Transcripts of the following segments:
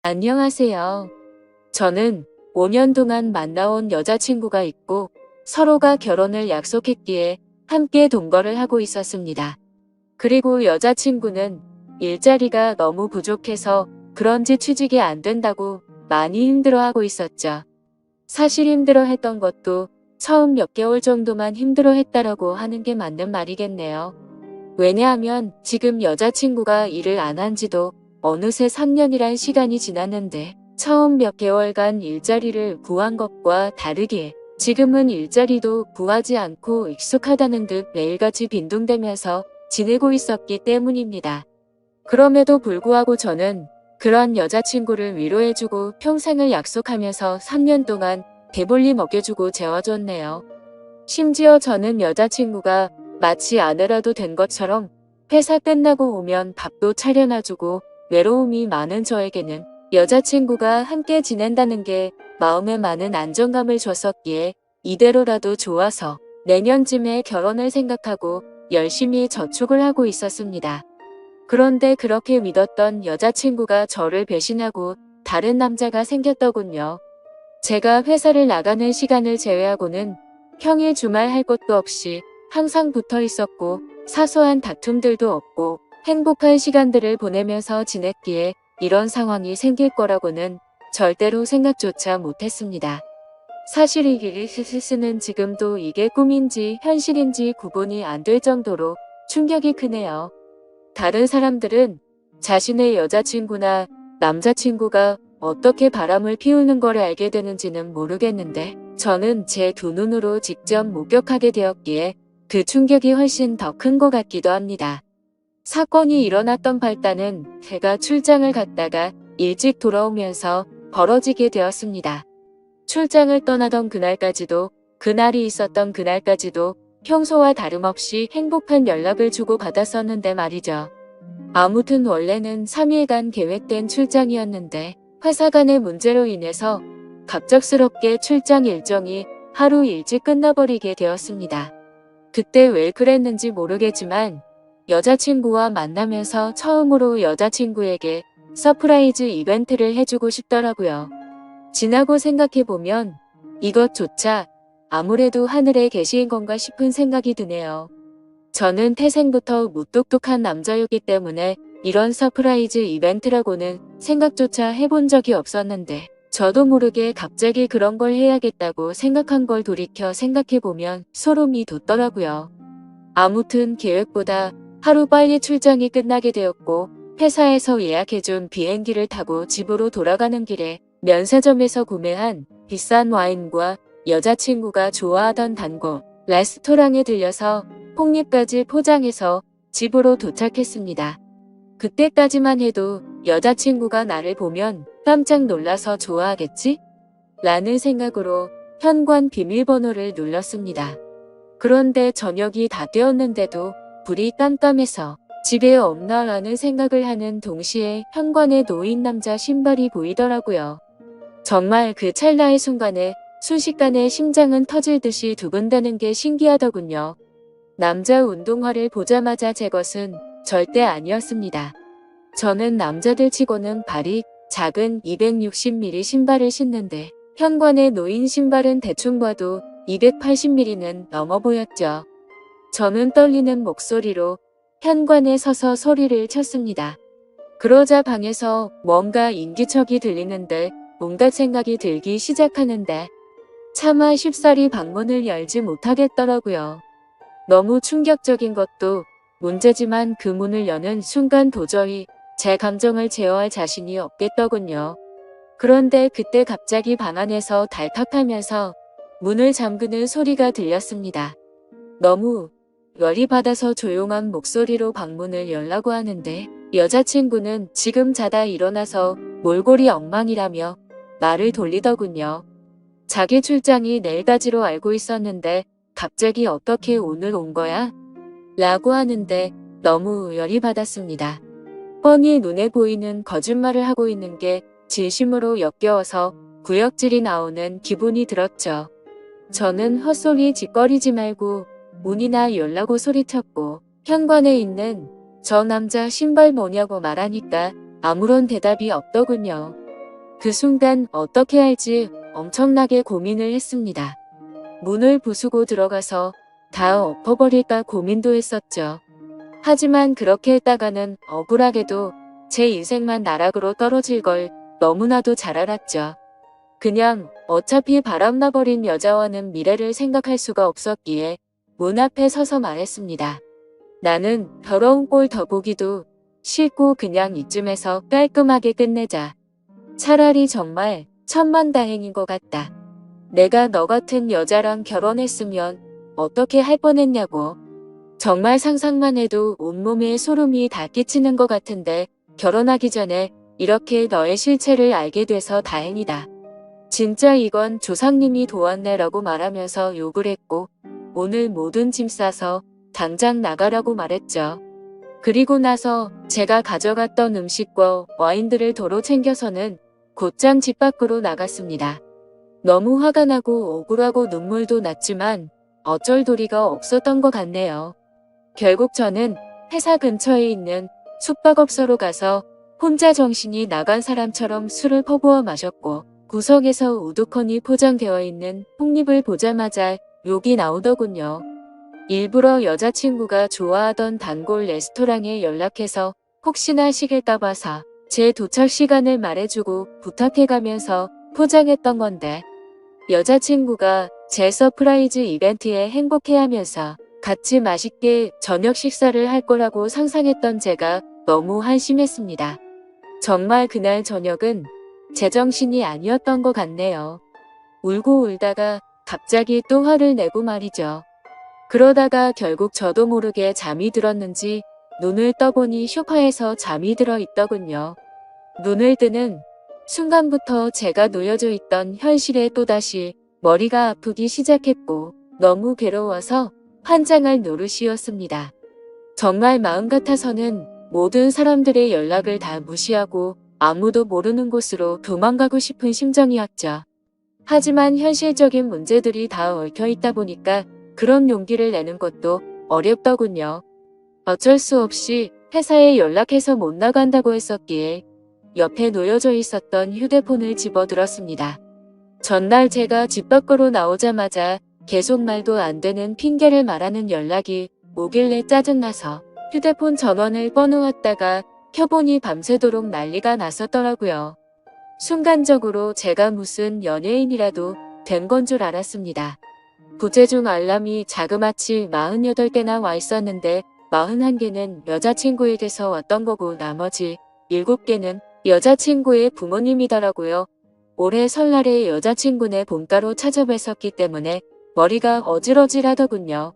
안녕하세요. 저는 5년 동안 만나온 여자친구가 있고 서로가 결혼을 약속했기에 함께 동거를 하고 있었습니다. 그리고 여자친구는 일자리가 너무 부족해서 그런지 취직이 안 된다고 많이 힘들어하고 있었죠. 사실 힘들어했던 것도 처음 몇 개월 정도만 힘들어했다라고 하는 게 맞는 말이겠네요. 왜냐하면 지금 여자친구가 일을 안 한 지도 어느새 3년이란 시간이 지났는데 처음 몇 개월간 일자리를 구한 것과 다르게 지금은 일자리도 구하지 않고 익숙하다는 듯 매일같이 빈둥대면서 지내고 있었기 때문입니다. 그럼에도 불구하고 저는 그런 여자친구를 위로해주고 평생을 약속하면서 3년 동안 배불리 먹여주고 재워줬네요. 심지어 저는 여자친구가 마치 아내라도 된 것처럼 회사 끝나고 오면 밥도 차려놔주고 외로움이 많은 저에게는 여자친구가 함께 지낸다는 게 마음에 많은 안정감을 줬었기에 이대로라도 좋아서 내년쯤에 결혼을 생각하고 열심히 저축을 하고 있었습니다. 그런데 그렇게 믿었던 여자친구가 저를 배신하고 다른 남자가 생겼더군요. 제가 회사를 나가는 시간을 제외하고는 평일 주말 할 것도 없이 항상 붙어 있었고 사소한 다툼들도 없고 행복한 시간들을 보내면서 지냈기에 이런 상황이 생길 거라고는 절대로 생각조차 못했습니다. 사실 이 길이스스는 지금도 이게 꿈인지 현실인지 구분이 안 될 정도로 충격이 크네요. 다른 사람들은 자신의 여자친구나 남자친구가 어떻게 바람을 피우는 걸 알게 되는지는 모르겠는데 저는 제 두 눈으로 직접 목격하게 되었기에 그 충격이 훨씬 더 큰 것 같기도 합니다. 사건이 일어났던 발단은 제가 출장을 갔다가 일찍 돌아오면서 벌어지게 되었습니다. 출장을 떠나던 그날까지도 그날이 있었던 그날까지도 평소와 다름없이 행복한 연락을 주고받았었는데 말이죠. 아무튼 원래는 3일간 계획된 출장이었는데 회사 간의 문제로 인해서 갑작스럽게 출장 일정이 하루 일찍 끝나버리게 되었습니다. 그때 왜 그랬는지 모르겠지만 여자친구와 만나면서 처음으로 여자친구에게 서프라이즈 이벤트를 해주고 싶더라고요. 지나고 생각해보면 이것조차 아무래도 하늘에 계신 건가 싶은 생각이 드네요. 저는 태생부터 무뚝뚝한 남자였기 때문에 이런 서프라이즈 이벤트라고는 생각조차 해본 적이 없었는데 저도 모르게 갑자기 그런 걸 해야겠다고 생각한 걸 돌이켜 생각해보면 소름이 돋더라고요. 아무튼 계획보다 하루 빨리 출장이 끝나게 되었고 회사에서 예약해준 비행기를 타고 집으로 돌아가는 길에 면세점에서 구매한 비싼 와인과 여자친구가 좋아하던 단골 레스토랑에 들려서 폭립까지 포장해서 집으로 도착했습니다. 그때까지만 해도 여자친구가 나를 보면 깜짝 놀라서 좋아하겠지? 라는 생각으로 현관 비밀번호를 눌렀습니다. 그런데 저녁이 다 되었는데도 불이 깜깜해서 집에 없나라는 생각을 하는 동시에 현관에 놓인 남자 신발이 보이더라고요. 정말 그 찰나의 순간에 순식간에 심장은 터질 듯이 두근대는 게 신기하더군요. 남자 운동화를 보자마자 제 것은 절대 아니었습니다. 저는 남자들 치고는 발이 작은 260mm 신발을 신는데 현관에 놓인 신발은 대충 봐도 280mm는 넘어 보였죠. 저는 떨리는 목소리로 현관에 서서 소리를 쳤습니다. 그러자 방에서 뭔가 인기척이 들리는데 온갖 생각이 들기 시작하는데 차마 쉽사리 방문을 열지 못하겠더라고요. 너무 충격적인 것도 문제지만 그 문을 여는 순간 도저히 제 감정을 제어할 자신이 없겠더군요. 그런데 그때 갑자기 방 안에서 달칵하면서 문을 잠그는 소리가 들렸습니다. 너무 열이 받아서 조용한 목소리로 방문을 열라고 하는데 여자친구는 지금 자다 일어나서 몰골이 엉망이라며 말을 돌리더군요. 자기 출장이 내일까지로 알고 있었는데 갑자기 어떻게 오늘 온 거야? 라고 하는데 너무 열이 받았습니다. 뻔히 눈에 보이는 거짓말을 하고 있는 게 진심으로 역겨워서 구역질이 나오는 기분이 들었죠. 저는 헛소리 짓거리지 말고 문이나 열라고 소리쳤고 현관에 있는 저 남자 신발 뭐냐고 말하니까 아무런 대답이 없더군요. 그 순간 어떻게 할지 엄청나게 고민을 했습니다. 문을 부수고 들어가서 다 엎어버릴까 고민도 했었죠. 하지만 그렇게 했다가는 억울하게도 제 인생만 나락으로 떨어질 걸 너무나도 잘 알았죠. 그냥 어차피 바람나버린 여자와는 미래를 생각할 수가 없었기에 문 앞에 서서 말했습니다. 나는 더러운 꼴 더 보기도 싫고 그냥 이쯤에서 깔끔하게 끝내자. 차라리 정말 천만다행인 것 같다. 내가 너 같은 여자랑 결혼했으면 어떻게 할 뻔했냐고. 정말 상상만 해도 온몸에 소름이 다 끼치는 것 같은데 결혼하기 전에 이렇게 너의 실체를 알게 돼서 다행이다. 진짜 이건 조상님이 도왔네라고 말하면서 욕을 했고 오늘 모든 짐 싸서 당장 나가라고 말했죠. 그리고 나서 제가 가져갔던 음식과 와인들을 도로 챙겨서는 곧장 집 밖으로 나갔습니다. 너무 화가 나고 억울하고 눈물도 났지만 어쩔 도리가 없었던 것 같네요. 결국 저는 회사 근처에 있는 숙박업소로 가서 혼자 정신이 나간 사람처럼 술을 퍼부어 마셨고 구석에서 우두커니 포장되어 있는 폭립을 보자마자 욕이 나오더군요. 일부러 여자친구가 좋아하던 단골 레스토랑에 연락해서 혹시나 식을까 봐서 제 도착 시간을 말해주고 부탁해가면서 포장했던 건데 여자친구가 제 서프라이즈 이벤트에 행복해하면서 같이 맛있게 저녁 식사를 할 거라고 상상했던 제가 너무 한심했습니다. 정말 그날 저녁은 제정신이 아니었던 것 같네요. 울고 울다가 갑자기 또 화를 내고 말이죠. 그러다가 결국 저도 모르게 잠이 들었는지 눈을 떠보니 소파에서 잠이 들어 있더군요. 눈을 뜨는 순간부터 제가 놓여져 있던 현실에 또다시 머리가 아프기 시작했고 너무 괴로워서 환장할 노릇이었습니다. 정말 마음 같아서는 모든 사람들의 연락을 다 무시하고 아무도 모르는 곳으로 도망가고 싶은 심정이었죠. 하지만 현실적인 문제들이 다 얽혀 있다 보니까 그런 용기를 내는 것도 어렵더군요. 어쩔 수 없이 회사에 연락해서 못 나간다고 했었기에 옆에 놓여져 있었던 휴대폰을 집어들었습니다. 전날 제가 집 밖으로 나오자마자 계속 말도 안 되는 핑계를 말하는 연락이 오길래 짜증나서 휴대폰 전원을 꺼놓았다가 켜보니 밤새도록 난리가 났었더라고요. 순간적으로 제가 무슨 연예인이라도 된 건 줄 알았습니다. 부재중 알람이 자그마치 48개나 와 있었는데 41개는 여자친구에게서 왔던 거고 나머지 7개는 여자친구의 부모님이더라고요. 올해 설날에 여자친구네 본가로 찾아뵀었기 때문에 머리가 어질어질하더군요.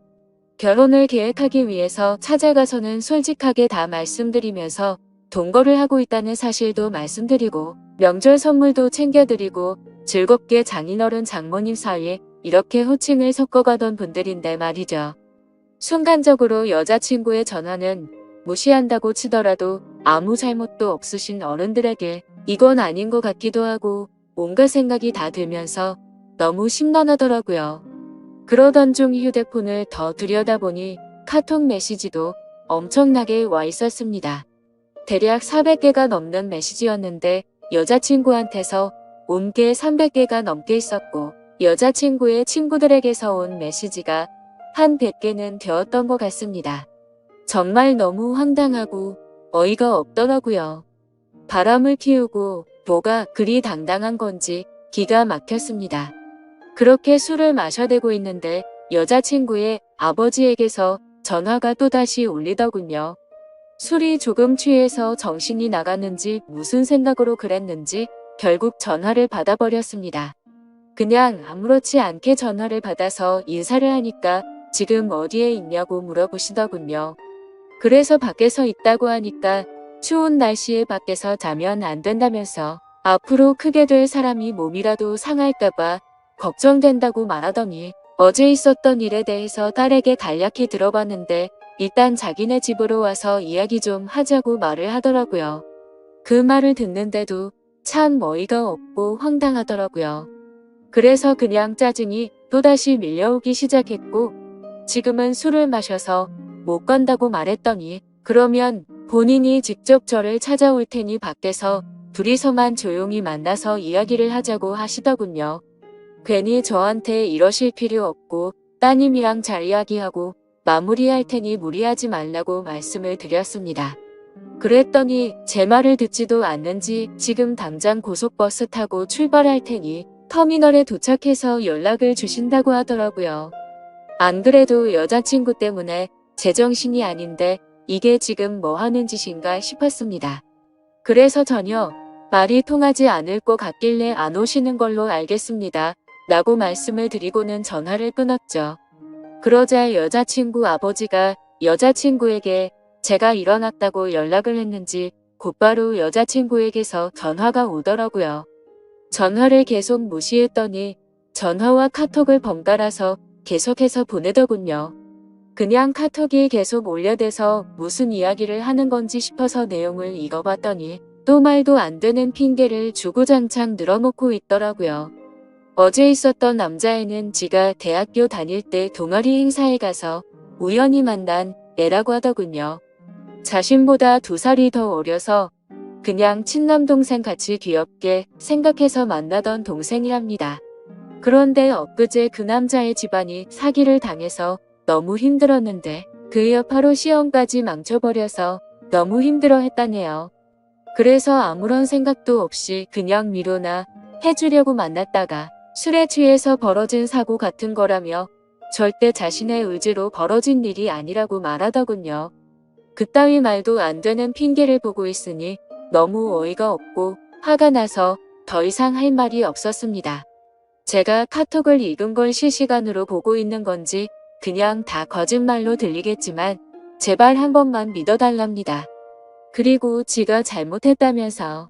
결혼을 계획하기 위해서 찾아가서는 솔직하게 다 말씀드리면서 동거를 하고 있다는 사실도 말씀드리고 명절 선물도 챙겨드리고 즐겁게 장인어른 장모님 사이에 이렇게 호칭을 섞어가던 분들인데 말이죠. 순간적으로 여자친구의 전화는 무시한다고 치더라도 아무 잘못도 없으신 어른들에게 이건 아닌 것 같기도 하고 온갖 생각이 다 들면서 너무 심란하더라고요. 그러던 중 휴대폰을 더 들여다보니 카톡 메시지도 엄청나게 와 있었습니다. 대략 400개가 넘는 메시지였는데 여자친구한테서 온 게 300개가 넘게 있었고 여자친구의 친구들에게서 온 메시지가 한 100개는 되었던 것 같습니다. 정말 너무 황당하고 어이가 없더라고요. 바람을 피우고 뭐가 그리 당당한 건지 기가 막혔습니다. 그렇게 술을 마셔대고 있는데 여자친구의 아버지에게서 전화가 또다시 울리더군요. 술이 조금 취해서 정신이 나갔는지 무슨 생각으로 그랬는지 결국 전화를 받아버렸습니다. 그냥 아무렇지 않게 전화를 받아서 인사를 하니까 지금 어디에 있냐고 물어보시더군요. 그래서 밖에서 있다고 하니까 추운 날씨에 밖에서 자면 안 된다면서 앞으로 크게 될 사람이 몸이라도 상할까봐 걱정된다고 말하더니 어제 있었던 일에 대해서 딸에게 간략히 들어봤는데 일단 자기네 집으로 와서 이야기 좀 하자고 말을 하더라고요. 그 말을 듣는데도 참 어이가 없고 황당하더라고요. 그래서 그냥 짜증이 또다시 밀려오기 시작했고 지금은 술을 마셔서 못 간다고 말했더니 그러면 본인이 직접 저를 찾아올 테니 밖에서 둘이서만 조용히 만나서 이야기를 하자고 하시더군요. 괜히 저한테 이러실 필요 없고 따님이랑 잘 이야기하고 마무리할 테니 무리하지 말라고 말씀을 드렸습니다. 그랬더니 제 말을 듣지도 않는지 지금 당장 고속버스 타고 출발할 테니 터미널에 도착해서 연락을 주신다고 하더라고요. 안 그래도 여자친구 때문에 제정신이 아닌데 이게 지금 뭐 하는 짓인가 싶었습니다. 그래서 전혀 말이 통하지 않을 것 같길래 안 오시는 걸로 알겠습니다. 라고 말씀을 드리고는 전화를 끊었죠. 그러자 여자친구 아버지가 여자친구에게 제가 일어났다고 연락을 했는지 곧바로 여자친구에게서 전화가 오더라고요. 전화를 계속 무시했더니 전화와 카톡을 번갈아서 계속해서 보내더군요. 그냥 카톡이 계속 올려대서 무슨 이야기를 하는 건지 싶어서 내용을 읽어봤더니 또 말도 안 되는 핑계를 주구장창 늘어놓고 있더라고요. 어제 있었던 남자애는 지가 대학교 다닐 때 동아리 행사에 가서 우연히 만난 애라고 하더군요. 자신보다 2살이 더 어려서 그냥 친남동생 같이 귀엽게 생각해서 만나던 동생이랍니다. 그런데 엊그제 그 남자의 집안이 사기를 당해서 너무 힘들었는데 그 여파로 시험까지 망쳐버려서 너무 힘들어했다네요. 그래서 아무런 생각도 없이 그냥 위로나 해주려고 만났다가 술에 취해서 벌어진 사고 같은 거라며 절대 자신의 의지로 벌어진 일이 아니라고 말하더군요. 그따위 말도 안 되는 핑계를 보고 있으니 너무 어이가 없고 화가 나서 더 이상 할 말이 없었습니다. 제가 카톡을 읽은 걸 실시간으로 보고 있는 건지 그냥 다 거짓말로 들리겠지만 제발 한 번만 믿어달랍니다. 그리고 지가 잘못했다면서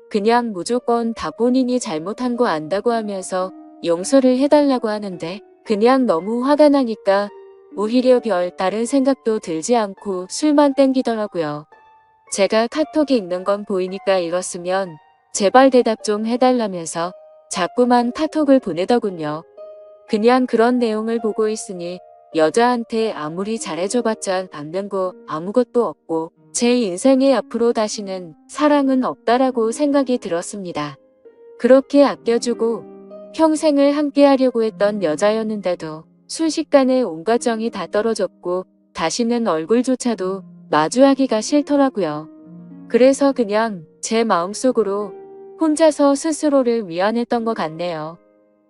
그냥 무조건 다 본인이 잘못한 거 안다고 하면서 용서를 해달라고 하는데 그냥 너무 화가 나니까 오히려 별 다른 생각도 들지 않고 술만 땡기더라고요. 제가 카톡이 읽는 건 보이니까 읽었으면 제발 대답 좀 해달라면서 자꾸만 카톡을 보내더군요. 그냥 그런 내용을 보고 있으니 여자한테 아무리 잘해줘봤자 남는 거 아무것도 없고 제 인생에 앞으로 다시는 사랑은 없다라고 생각이 들었습니다. 그렇게 아껴주고 평생을 함께하려고 했던 여자였는데도 순식간에 온갖 정이 다 떨어졌고 다시는 얼굴조차도 마주하기가 싫더라고요. 그래서 그냥 제 마음속으로 혼자서 스스로를 위안했던 것 같네요.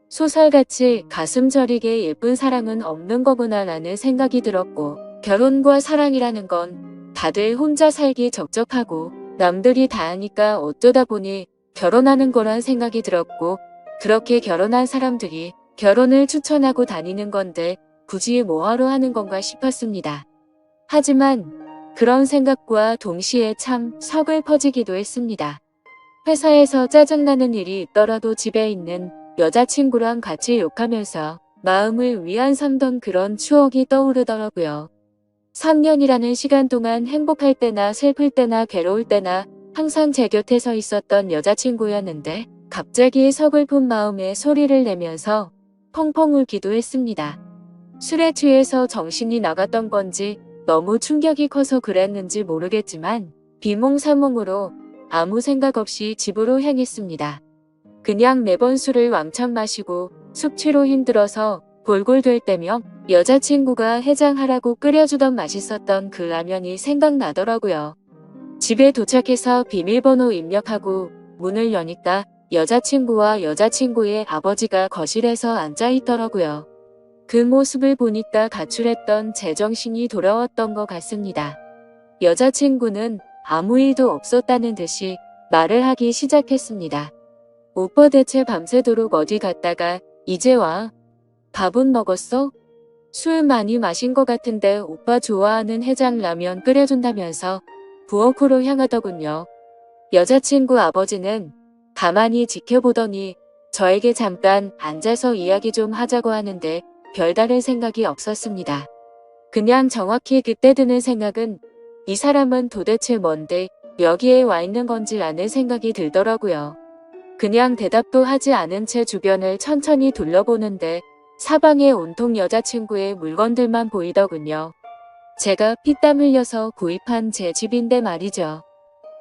소설같이 가슴 저리게 예쁜 사랑은 없는 거구나 라는 생각이 들었고 결혼과 사랑이라는 건 다들 혼자 살기 적적하고 남들이 다 하니까 어쩌다 보니 결혼하는 거란 생각이 들었고 그렇게 결혼한 사람들이 결혼을 추천하고 다니는 건데 굳이 뭐하러 하는 건가 싶었습니다. 하지만 그런 생각과 동시에 참 서글퍼지기도 했습니다. 회사에서 짜증나는 일이 있더라도 집에 있는 여자친구랑 같이 욕하면서 마음을 위안 삼던 그런 추억이 떠오르더라고요. 3년이라는 시간 동안 행복할 때나 슬플 때나 괴로울 때나 항상 제 곁에 서 있었던 여자친구였는데 갑자기 서글픈 마음에 소리를 내면서 펑펑 울기도 했습니다. 술에 취해서 정신이 나갔던 건지 너무 충격이 커서 그랬는지 모르겠지만 비몽사몽으로 아무 생각 없이 집으로 향했습니다. 그냥 매번 술을 왕창 마시고 숙취로 힘들어서 골골될 때며 여자친구가 해장하라고 끓여주던 맛있었던 그 라면이 생각나더라고요. 집에 도착해서 비밀번호 입력하고 문을 여니까 여자친구와 여자친구의 아버지가 거실에서 앉아있더라고요. 그 모습을 보니까 가출했던 제정신이 돌아왔던 것 같습니다. 여자친구는 아무 일도 없었다는 듯이 말을 하기 시작했습니다. 오빠 대체 밤새도록 어디 갔다가 이제 와? 밥은 먹었어? 술 많이 마신 것 같은데 오빠 좋아하는 해장라면 끓여준다면서 부엌으로 향하더군요. 여자친구 아버지는 가만히 지켜보더니 저에게 잠깐 앉아서 이야기 좀 하자고 하는데 별다른 생각이 없었습니다. 그냥 정확히 그때 드는 생각은 이 사람은 도대체 뭔데 여기에 와 있는 건지 라는 생각이 들더라고요. 그냥 대답도 하지 않은 채 주변을 천천히 둘러보는데 사방에 온통 여자친구의 물건들만 보이더군요. 제가 피땀 흘려서 구입한 제 집인데 말이죠.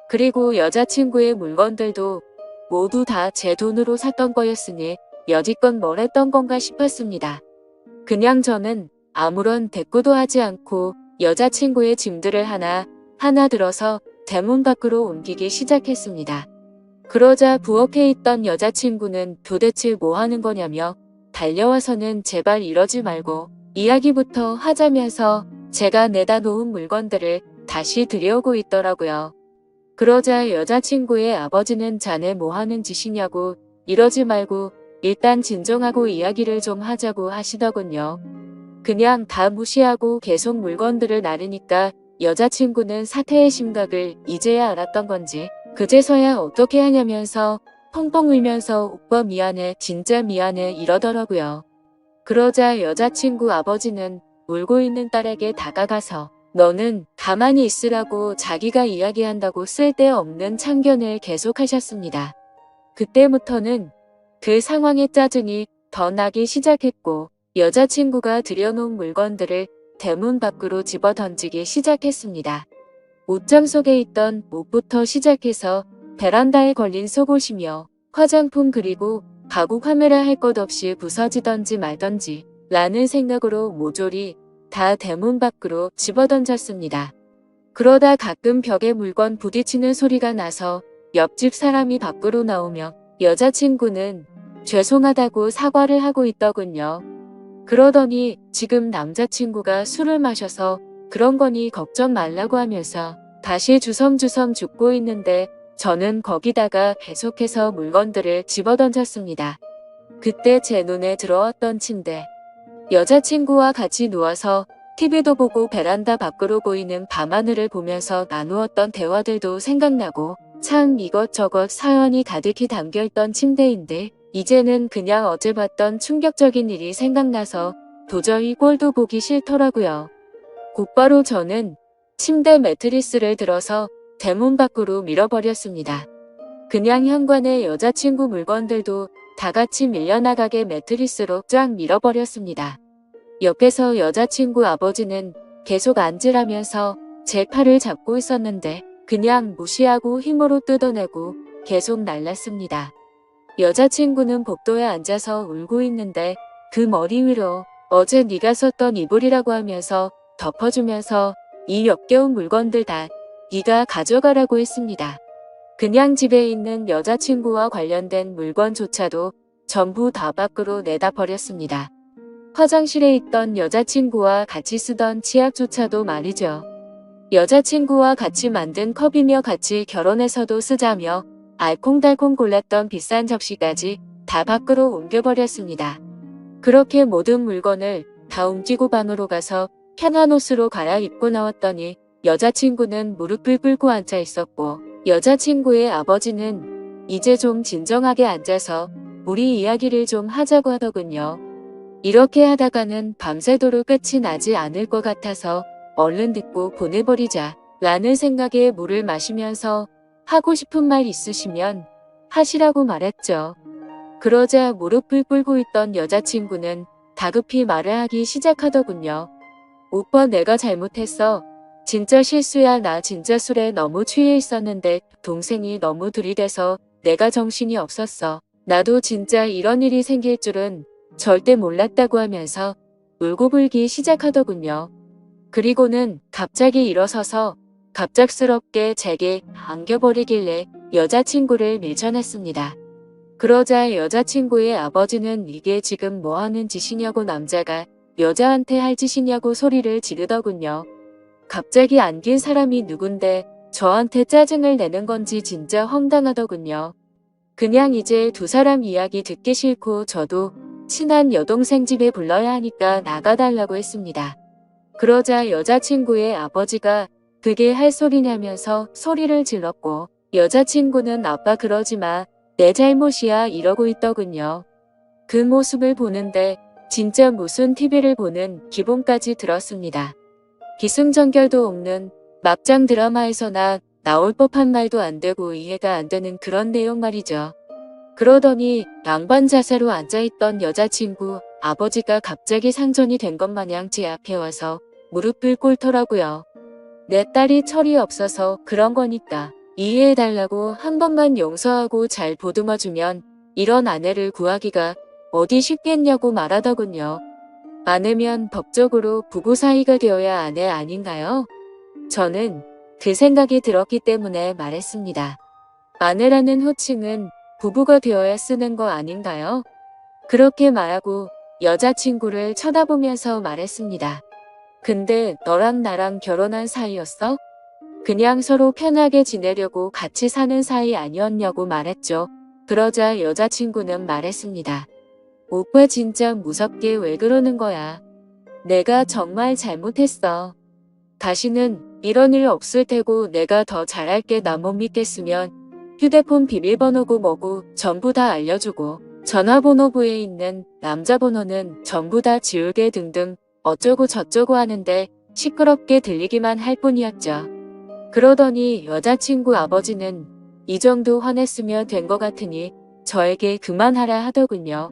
그리고 여자친구의 물건들도 모두 다 제 돈으로 샀던 거였으니 여지껏 뭘 했던 건가 싶었습니다. 그냥 저는 아무런 대꾸도 하지 않고 여자친구의 짐들을 하나 들어서 대문 밖으로 옮기기 시작했습니다. 그러자 부엌에 있던 여자친구는 도대체 뭐 하는 거냐며 달려와서는 제발 이러지 말고 이야기부터 하자면서 제가 내다 놓은 물건들을 다시 들여오고 있더라고요. 그러자 여자친구의 아버지는 자네 뭐 하는 짓이냐고 이러지 말고 일단 진정하고 이야기를 좀 하자고 하시더군요. 그냥 다 무시하고 계속 물건들을 나르니까 여자친구는 사태의 심각을 이제야 알았던 건지 그제서야 어떻게 하냐면서 펑펑 울면서 오빠 미안해 진짜 미안해 이러더라고요. 그러자 여자친구 아버지는 울고 있는 딸에게 다가가서 너는 가만히 있으라고 자기가 이야기한다고 쓸데없는 참견을 계속하셨습니다. 그때부터는 그 상황에 짜증이 더 나기 시작했고 여자친구가 들여놓은 물건들을 대문 밖으로 집어던지기 시작했습니다. 옷장 속에 있던 옷부터 시작해서 베란다에 걸린 속옷이며 화장품 그리고 가구 카메라 할 것 없이 부서지던지 말던지 라는 생각으로 모조리 다 대문 밖으로 집어던졌습니다. 그러다 가끔 벽에 물건 부딪히는 소리가 나서 옆집 사람이 밖으로 나오며 여자친구는 죄송하다고 사과를 하고 있더군요. 그러더니 지금 남자친구가 술을 마셔서 그런 거니 걱정 말라고 하면서 다시 주섬주섬 죽고 있는데 저는 거기다가 계속해서 물건들을 집어던졌습니다. 그때 제 눈에 들어왔던 침대. 여자친구와 같이 누워서 TV도 보고 베란다 밖으로 보이는 밤하늘을 보면서 나누었던 대화들도 생각나고 참 이것저것 사연이 가득히 담겨있던 침대인데 이제는 그냥 어제 봤던 충격적인 일이 생각나서 도저히 꼴도 보기 싫더라고요. 곧바로 저는 침대 매트리스를 들어서 대문 밖으로 밀어버렸습니다. 그냥 현관에 여자친구 물건들도 다 같이 밀려나가게 매트리스로 쫙 밀어버렸습니다. 옆에서 여자친구 아버지는 계속 앉으라면서 제 팔을 잡고 있었는데 그냥 무시하고 힘으로 뜯어내고 계속 날랐습니다. 여자친구는 복도에 앉아서 울고 있는데 그 머리 위로 어제 네가 썼던 이불이라고 하면서 덮어주면서 이 역겨운 물건들 다 네가 가져가라고 했습니다. 그냥 집에 있는 여자친구와 관련된 물건조차도 전부 다 밖으로 내다 버렸습니다. 화장실에 있던 여자친구와 같이 쓰던 치약조차도 말이죠. 여자친구와 같이 만든 컵이며 같이 결혼해서도 쓰자며 알콩달콩 골랐던 비싼 접시까지 다 밖으로 옮겨버렸습니다. 그렇게 모든 물건을 다 옮기고 방으로 가서 편한 옷으로 갈아입고 나왔더니 여자친구는 무릎을 꿇고 앉아 있었고 여자친구의 아버지는 이제 좀 진정하게 앉아서 우리 이야기를 좀 하자고 하더군요. 이렇게 하다가는 밤새도록 끝이 나지 않을 것 같아서 얼른 듣고 보내버리자 라는 생각에 물을 마시면서 하고 싶은 말 있으시면 하시라고 말했죠. 그러자 무릎을 꿇고 있던 여자친구는 다급히 말을 하기 시작하더군요. 오빠 내가 잘못했어. 진짜 실수야. 나 진짜 술에 너무 취해 있었는데 동생이 너무 들이대서 내가 정신이 없었어. 나도 진짜 이런 일이 생길 줄은 절대 몰랐다고 하면서 울고불기 시작하더군요. 그리고는 갑자기 일어서서 갑작스럽게 제게 안겨버리길래 여자친구를 밀쳐냈습니다. 그러자 여자친구의 아버지는 이게 지금 뭐하는 짓이냐고 남자가 여자한테 할 짓이냐고 소리를 지르더군요. 갑자기 안긴 사람이 누군데 저한테 짜증을 내는 건지 진짜 황당하더군요. 그냥 이제 두 사람 이야기 듣기 싫고 저도 친한 여동생 집에 불러야 하니까 나가달라고 했습니다. 그러자 여자친구의 아버지가 그게 할 소리냐면서 소리를 질렀고 여자친구는 아빠 그러지 마. 내 잘못이야 이러고 있더군요. 그 모습을 보는데 진짜 무슨 TV를 보는 기분까지 들었습니다. 기승전결도 없는 막장 드라마에서나 나올 법한 말도 안 되고 이해가 안 되는 그런 내용 말이죠. 그러더니 양반 자세로 앉아있던 여자친구 아버지가 갑자기 상전이 된 것 마냥 제 앞에 와서 무릎을 꿇더라고요. 내 딸이 철이 없어서 그런 거니까 이해해달라고 한 번만 용서하고 잘 보듬어주면 이런 아내를 구하기가 어디 쉽겠냐고 말하더군요. 아내면 법적으로 부부 사이가 되어야 아내 아닌가요? 저는 그 생각이 들었기 때문에 말했습니다. 아내라는 호칭은 부부가 되어야 쓰는 거 아닌가요? 그렇게 말하고 여자친구를 쳐다보면서 말했습니다. 근데 너랑 나랑 결혼한 사이였어? 그냥 서로 편하게 지내려고 같이 사는 사이 아니었냐고 말했죠. 그러자 여자친구는 말했습니다. 오빠 진짜 무섭게 왜 그러는 거야? 내가 정말 잘못했어. 다시는 이런 일 없을 테고 내가 더 잘할게. 나 못 믿겠으면 휴대폰 비밀번호고 뭐고 전부 다 알려주고 전화번호부에 있는 남자 번호는 전부 다 지우게 등등 어쩌고 저쩌고 하는데 시끄럽게 들리기만 할 뿐이었죠. 그러더니 여자친구 아버지는 이 정도 화냈으면 된 것 같으니 저에게 그만하라 하더군요.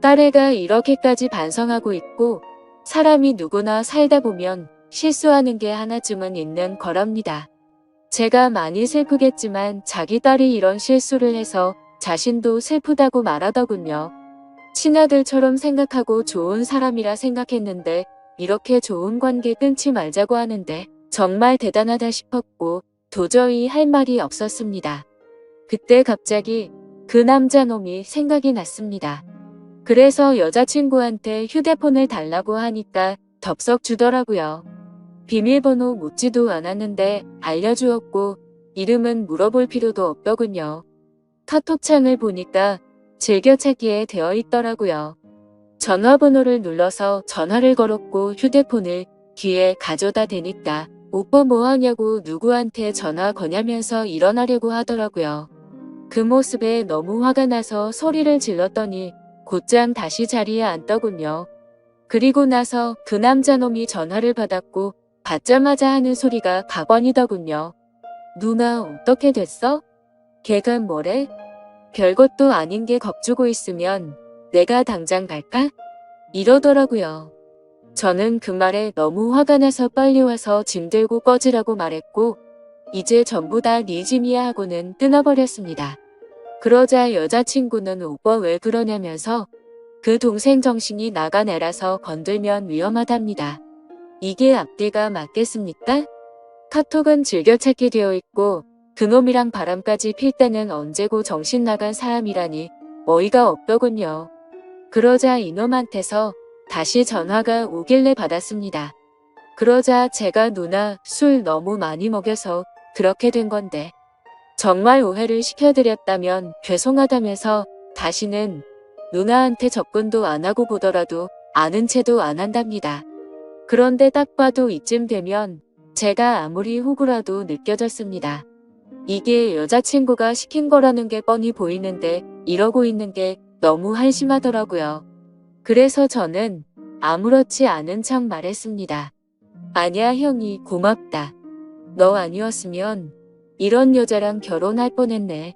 딸애가 이렇게까지 반성하고 있고 사람이 누구나 살다 보면 실수하는 게 하나쯤은 있는 거랍니다. 제가 많이 슬프겠지만 자기 딸이 이런 실수를 해서 자신도 슬프다고 말하더군요. 친아들처럼 생각하고 좋은 사람이라 생각했는데 이렇게 좋은 관계 끊지 말자고 하는데 정말 대단하다 싶었고 도저히 할 말이 없었습니다. 그때 갑자기 그 남자놈이 생각이 났습니다. 그래서 여자친구한테 휴대폰을 달라고 하니까 덥석 주더라고요. 비밀번호 묻지도 않았는데 알려주었고 이름은 물어볼 필요도 없더군요. 카톡창을 보니까 즐겨찾기에 되어 있더라고요. 전화번호를 눌러서 전화를 걸었고 휴대폰을 귀에 가져다 대니까 오빠 뭐하냐고 누구한테 전화 거냐면서 일어나려고 하더라고요. 그 모습에 너무 화가 나서 소리를 질렀더니 곧장 다시 자리에 앉더군요. 그리고 나서 그 남자놈이 전화를 받았고 받자마자 하는 소리가 가관이더군요. 누나 어떻게 됐어? 걔가 뭐래? 별것도 아닌 게 겁주고 있으면 내가 당장 갈까? 이러더라고요. 저는 그 말에 너무 화가 나서 빨리 와서 짐 들고 꺼지라고 말했고 이제 전부 다 네 짐이야 하고는 끊어버렸습니다. 그러자 여자친구는 오빠 왜 그러냐면서 그 동생 정신이 나간 애라서 건들면 위험하답니다. 이게 앞뒤가 맞겠습니까? 카톡은 즐겨찾기 되어 있고 그놈이랑 바람까지 필 때는 언제고 정신 나간 사람이라니 어이가 없더군요. 그러자 이놈한테서 다시 전화가 오길래 받았습니다. 그러자 제가 누나 술 너무 많이 먹여서 그렇게 된 건데 정말 오해를 시켜드렸다면 죄송하다면서 다시는 누나한테 접근도 안 하고 보더라도 아는 체도 안 한답니다. 그런데 딱 봐도 이쯤 되면 제가 아무리 호구라도 느껴졌습니다. 이게 여자친구가 시킨 거라는 게 뻔히 보이는데 이러고 있는 게 너무 한심하더라고요. 그래서 저는 아무렇지 않은 척 말했습니다. 아니야 형이 고맙다. 너 아니었으면 이런 여자랑 결혼할 뻔했네.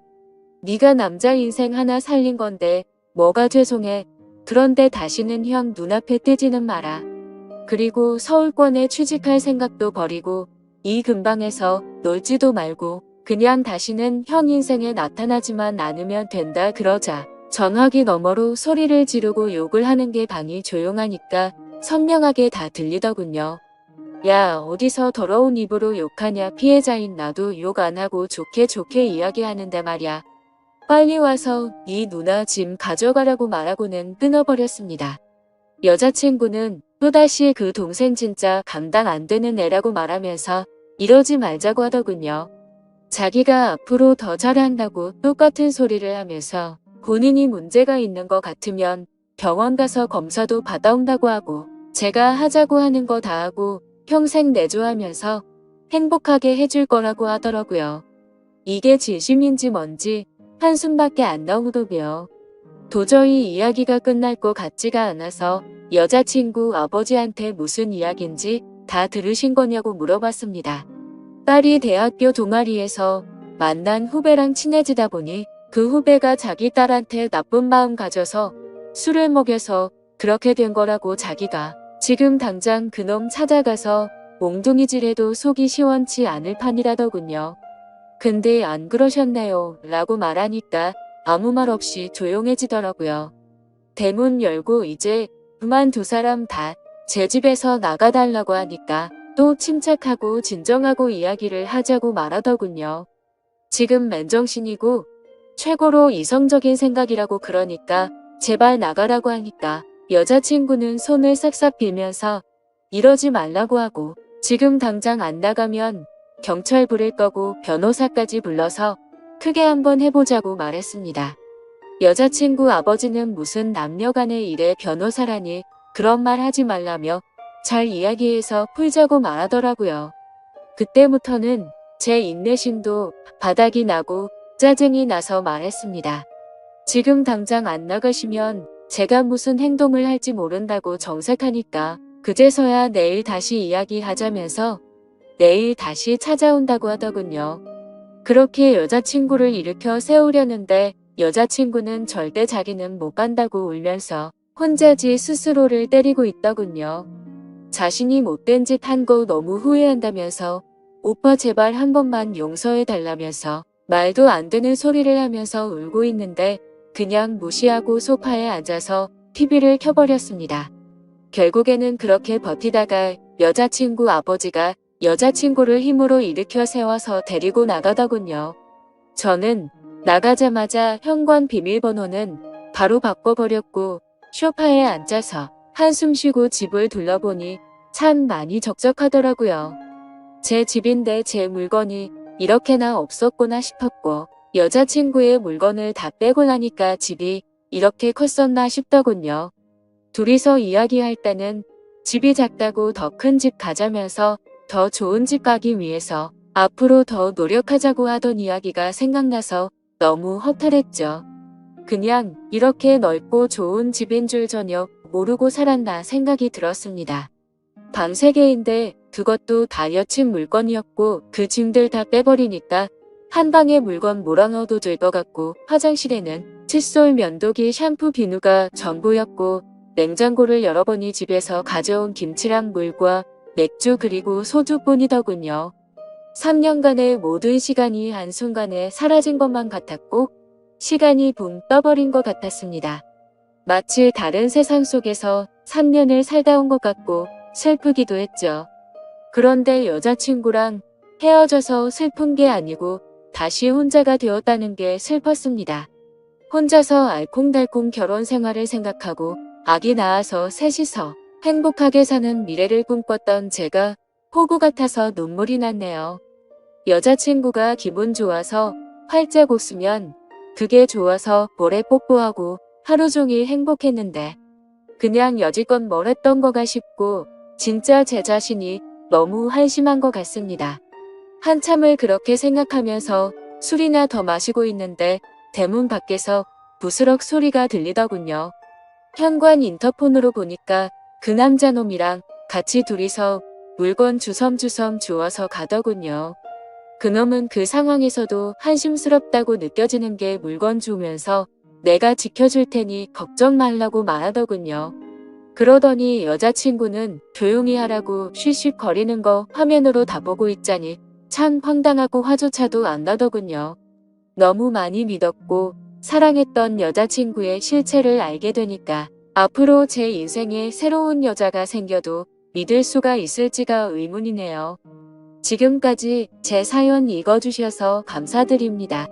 네가 남자 인생 하나 살린 건데 뭐가 죄송해. 그런데 다시는 형 눈앞에 뜨지는 마라. 그리고 서울권에 취직할 생각도 버리고 이 근방에서 놀지도 말고 그냥 다시는 형 인생에 나타나지만 않으면 된다. 그러자 전화기 너머로 소리를 지르고 욕을 하는 게 방이 조용하니까 선명하게 다 들리더군요. 야 어디서 더러운 입으로 욕하냐. 피해자인 나도 욕 안 하고 좋게 좋게 이야기하는데 말야. 빨리 와서 네 누나 짐 가져가라고 말하고는 끊어버렸습니다. 여자친구는 또다시 그 동생 진짜 감당 안 되는 애라고 말하면서 이러지 말자고 하더군요. 자기가 앞으로 더 잘한다고 똑같은 소리를 하면서 본인이 문제가 있는 것 같으면 병원 가서 검사도 받아온다고 하고 제가 하자고 하는 거 다 하고 평생 내조하면서 행복하게 해줄 거라고 하더라고요. 이게 진심인지 뭔지 한숨밖에 안 나오더고요. 도저히 이야기가 끝날 것 같지가 않아서 여자친구 아버지한테 무슨 이야기인지 다 들으신 거냐고 물어봤습니다. 딸이 대학교 동아리에서 만난 후배랑 친해지다 보니 그 후배가 자기 딸한테 나쁜 마음 가져서 술을 먹여서 그렇게 된 거라고 자기가 지금 당장 그놈 찾아가서 몽둥이질해도 속이 시원치 않을 판이라더군요. 근데 안 그러셨네요 라고 말하니까 아무 말 없이 조용해지더라고요. 대문 열고 이제 그만 두 사람 다 제 집에서 나가달라고 하니까 또 침착하고 진정하고 이야기를 하자고 말하더군요. 지금 맨정신이고 최고로 이성적인 생각이라고 그러니까 제발 나가라고 하니까 여자친구는 손을 싹싹 빌면서 이러지 말라고 하고 지금 당장 안 나가면 경찰 부를 거고 변호사까지 불러서 크게 한번 해보자고 말했습니다. 여자친구 아버지는 무슨 남녀간의 일에 변호사라니 그런 말 하지 말라며 잘 이야기해서 풀자고 말하더라고요. 그때부터는 제 인내심도 바닥이 나고 짜증이 나서 말했습니다. 지금 당장 안 나가시면 제가 무슨 행동을 할지 모른다고 정색하니까 그제서야 내일 다시 이야기하자면서 내일 다시 찾아온다고 하더군요. 그렇게 여자친구를 일으켜 세우려는데 여자친구는 절대 자기는 못 간다고 울면서 혼자 지 스스로를 때리고 있더군요. 자신이 못된 짓 한 거 너무 후회한다면서 오빠 제발 한 번만 용서해 달라면서 말도 안 되는 소리를 하면서 울고 있는데 그냥 무시하고 소파에 앉아서 TV를 켜버렸습니다. 결국에는 그렇게 버티다가 여자친구 아버지가 여자친구를 힘으로 일으켜 세워서 데리고 나가더군요. 저는 나가자마자 현관 비밀번호는 바로 바꿔버렸고 소파에 앉아서 한숨 쉬고 집을 둘러보니 참 많이 적적하더라고요. 제 집인데 제 물건이 이렇게나 없었구나 싶었고 여자친구의 물건을 다 빼고 나니까 집이 이렇게 컸었나 싶더군요. 둘이서 이야기할 때는 집이 작다고 더 큰 집 가자면서 더 좋은 집 가기 위해서 앞으로 더 노력하자고 하던 이야기가 생각나서 너무 허탈했죠. 그냥 이렇게 넓고 좋은 집인 줄 전혀 모르고 살았나 생각이 들었습니다. 방 3개인데 그것도 다 여친 물건이었고 그 짐들 다 빼버리니까 한 방에 물건 몰아넣어도 될 것 같고 화장실에는 칫솔, 면도기, 샴푸, 비누가 전부였고 냉장고를 열어보니 집에서 가져온 김치랑 물과 맥주 그리고 소주뿐이더군요. 3년간의 모든 시간이 한순간에 사라진 것만 같았고 시간이 붕 떠버린 것 같았습니다. 마치 다른 세상 속에서 3년을 살다 온 것 같고 슬프기도 했죠. 그런데 여자친구랑 헤어져서 슬픈 게 아니고 다시 혼자가 되었다는 게 슬펐습니다. 혼자서 알콩달콩 결혼 생활을 생각하고 아기 낳아서 셋이서 행복하게 사는 미래를 꿈꿨던 제가 호구 같아서 눈물이 났네요. 여자친구가 기분 좋아서 활짝 웃으면 그게 좋아서 모래 뽀뽀하고 하루 종일 행복했는데 그냥 여지껏 뭘 했던 거가 싶고 진짜 제 자신이 너무 한심한 것 같습니다. 한참을 그렇게 생각하면서 술이나 더 마시고 있는데 대문 밖에서 부스럭 소리가 들리더군요. 현관 인터폰으로 보니까 그 남자놈이랑 같이 둘이서 물건 주섬주섬 주워서 가더군요. 그놈은 그 상황에서도 한심스럽다고 느껴지는 게 물건 주우면서 내가 지켜줄 테니 걱정 말라고 말하더군요. 그러더니 여자친구는 조용히 하라고 쉿쉿거리는 거 화면으로 다 보고 있자니 참 황당하고 화조차도 안 나더군요. 너무 많이 믿었고 사랑했던 여자친구의 실체를 알게 되니까 앞으로 제 인생에 새로운 여자가 생겨도 믿을 수가 있을지가 의문이네요. 지금까지 제 사연 읽어주셔서 감사드립니다.